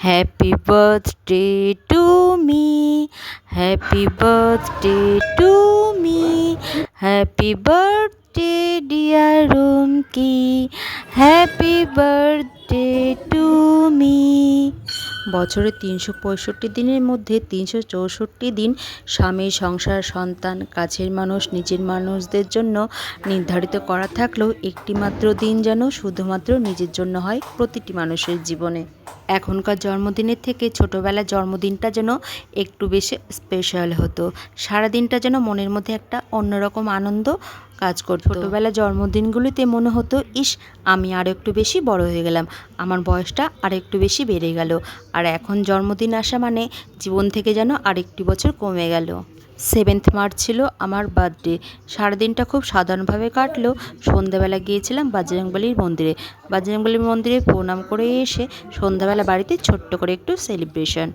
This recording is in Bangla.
Happy birthday to me. Happy birthday to me. Happy birthday dear Rumki. Happy birthday to me. বছরে ৩৬৫ দিনের মধ্যে ৩৬৪ দিন স্বামী, সংসার, সন্তান, কাছের মানুষ, নিজের মানুষদের জন্য নির্ধারিত করা থাকলেও একটি মাত্র দিন যেন শুধুমাত্র নিজের জন্য হয় প্রতিটি মানুষের জীবনে। এখনকার জন্মদিনের থেকে ছোটোবেলার জন্মদিনটা যেন একটু বেশি স্পেশাল হতো। সারাদিনটা যেন মনের মধ্যে একটা অন্যরকম আনন্দ কাজ করতো। ছোটোবেলার জন্মদিনগুলিতে মনে হতো, ইস, আমি আরও একটু বেশি বড় হয়ে গেলাম, আমার বয়সটা আর একটু বেশি বেড়ে গেল। আর এখন জন্মদিন আসা মানে জীবন থেকে যেন আরেকটি বছর কমে গেল। 7th মার্চ ছিল আমার বার্থডে। সারাদিনটা খুব সাধারণভাবে কাটলেও সন্ধ্যাবেলা গিয়েছিলাম বজরংবলীর মন্দিরে। বজরংবলীর মন্দিরে প্রণাম করে এসে সন্ধ্যাবেলা বাড়িতে ছোট্ট করে একটু সেলিব্রেশন।